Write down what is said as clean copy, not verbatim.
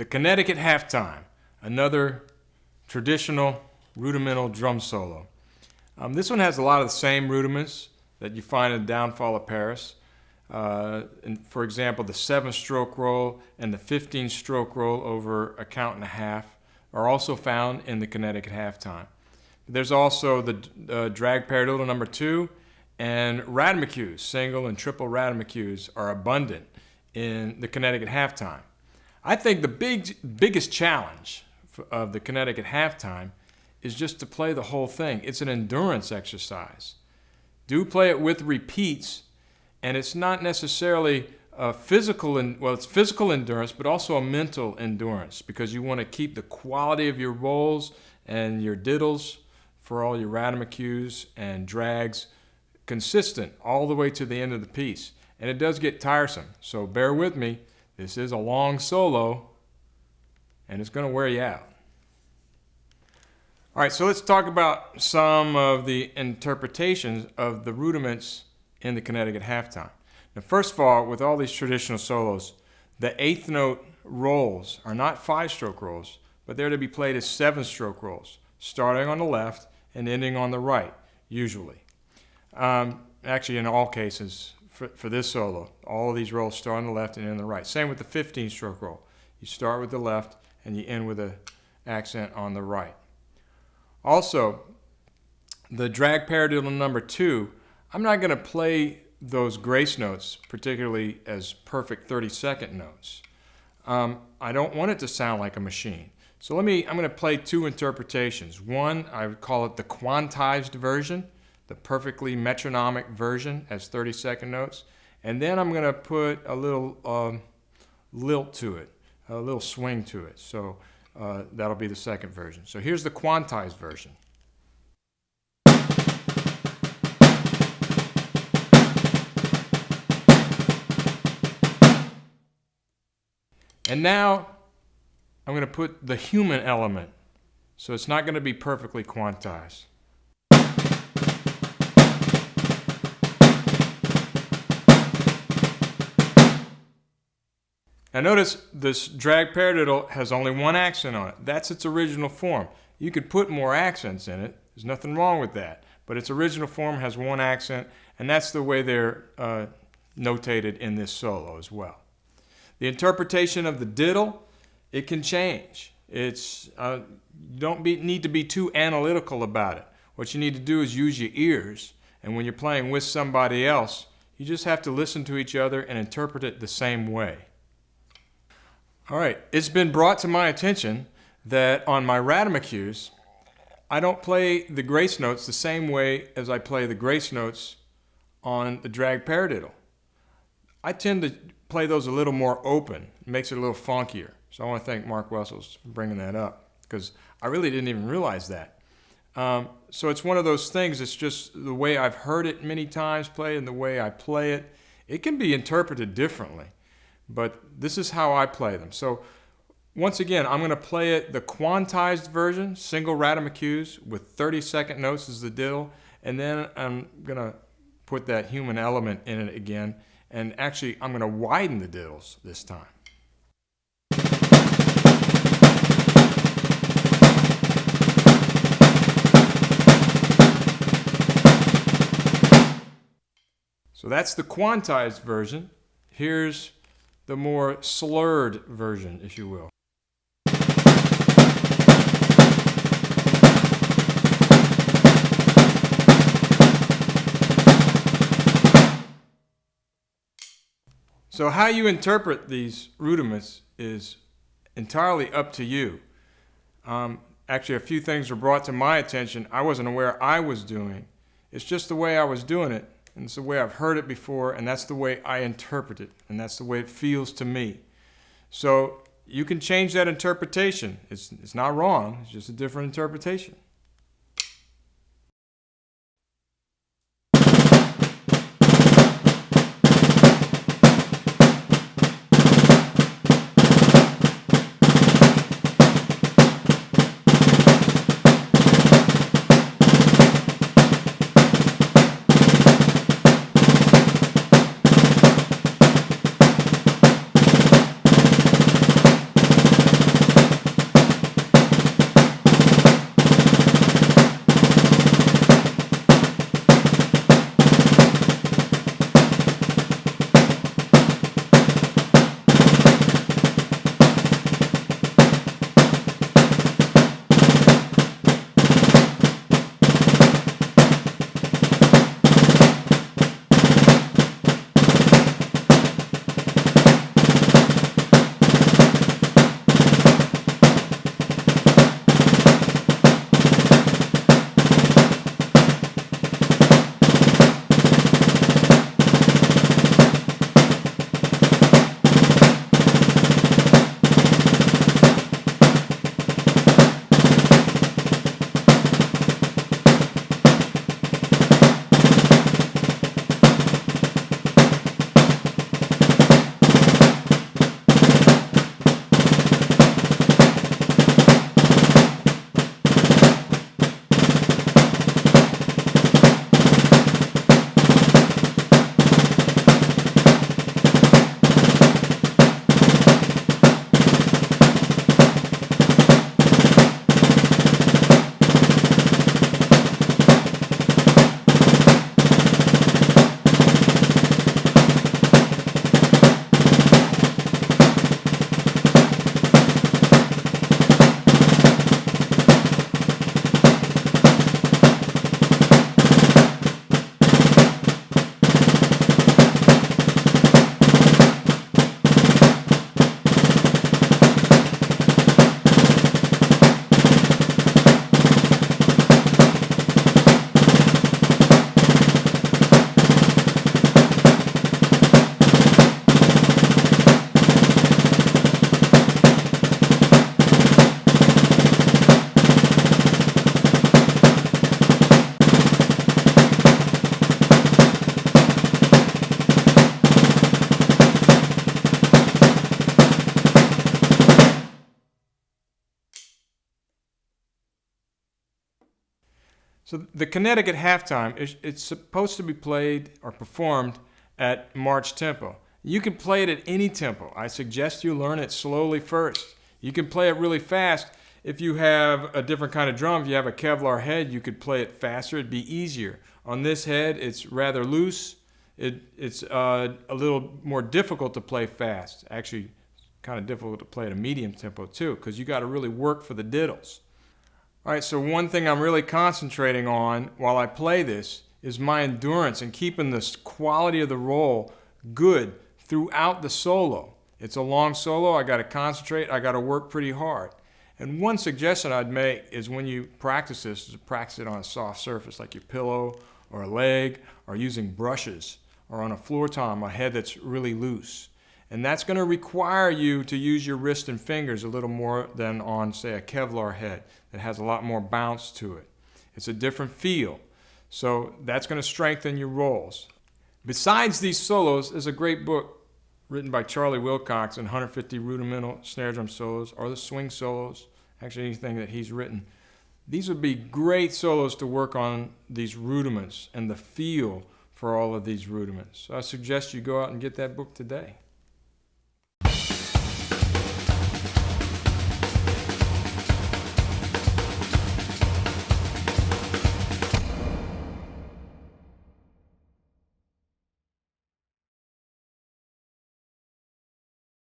The Connecticut Halftime, another traditional rudimental drum solo. This one has a lot of the same rudiments that you find in Downfall of Paris. For example, the 7-stroke roll and the 15-stroke roll over a count and a half are also found in the Connecticut Halftime. There's also the drag paradiddle number 2, and rudiments, single and triple rudiments, are abundant in the Connecticut Halftime. I think the biggest challenge of the Connecticut Halftime is just to play the whole thing. It's an endurance exercise. Do play it with repeats, and it's not necessarily a physical, it's physical endurance, but also a mental endurance, because you want to keep the quality of your rolls and your diddles for all your rudiments and drags consistent all the way to the end of the piece. And it does get tiresome, so bear with me. This is a long solo, and it's going to wear you out. All right, so let's talk about some of the interpretations of the rudiments in the Connecticut Halftime. Now, first of all, with all these traditional solos, the 8th note rolls are not 5-stroke rolls, but they're to be played as 7-stroke rolls, starting on the left and ending on the right, usually. Actually, in all cases, for this solo, all of these rolls start on the left and end on the right. Same with the 15-stroke roll. You start with the left and you end with an accent on the right. Also, the drag paradiddle number 2, I'm not going to play those grace notes particularly as perfect 30-second notes. I don't want it to sound like a machine. So I'm going to play 2 interpretations. One, I would call it the quantized version, the perfectly metronomic version as 30-second notes. And then I'm going to put a little lilt to it, a little swing to it. So that'll be the second version. So here's the quantized version. And now I'm going to put the human element. So it's not going to be perfectly quantized. Now notice this drag paradiddle has only one accent on it. That's its original form. You could put more accents in it. There's nothing wrong with that. But its original form has one accent, and that's the way they're notated in this solo as well. The interpretation of the diddle, it can change. You don't need to be too analytical about it. What you need to do is use your ears, and when you're playing with somebody else, you just have to listen to each other and interpret it the same way. All right, it's been brought to my attention that on my rudiments, I don't play the grace notes the same way as I play the grace notes on the drag paradiddle. I tend to play those a little more open. It makes it a little funkier. So I want to thank Mark Wessels for bringing that up, because I really didn't even realize that. So it's one of those things, it's just the way I've heard it many times played and the way I play it. It can be interpreted differently, but this is how I play them. So once again, I'm going to play it the quantized version, single rudiments with 30-second notes as the diddle, and then I'm going to put that human element in it again, and actually I'm going to widen the diddles this time. So that's the quantized version. Here's the more slurred version, if you will. So how you interpret these rudiments is entirely up to you. Actually, a few things were brought to my attention I wasn't aware I was doing. It's just the way I was doing it, and it's the way I've heard it before, and that's the way I interpret it, and that's the way it feels to me. So you can change that interpretation. It's not wrong, it's just a different interpretation. So the Connecticut halftime, it's supposed to be played or performed at march tempo. You can play it at any tempo. I suggest you learn it slowly first. You can play it really fast. If you have a different kind of drum, if you have a Kevlar head, you could play it faster. It'd be easier. On this head, it's rather loose. It's a little more difficult to play fast. Actually, kind of difficult to play at a medium tempo too, because you got to really work for the diddles. All right, so one thing I'm really concentrating on while I play this is my endurance and keeping the quality of the roll good throughout the solo. It's a long solo. I got to concentrate. I got to work pretty hard. And one suggestion I'd make is when you practice this, is to practice it on a soft surface like your pillow or a leg, or using brushes, or on a floor tom, a head that's really loose. And that's going to require you to use your wrist and fingers a little more than on, say, a Kevlar head that has a lot more bounce to it. It's a different feel. So that's going to strengthen your rolls. Besides these solos, there's a great book written by Charlie Wilcox on 150 rudimental snare drum solos, or the swing solos, actually anything that he's written. These would be great solos to work on these rudiments and the feel for all of these rudiments. So I suggest you go out and get that book today.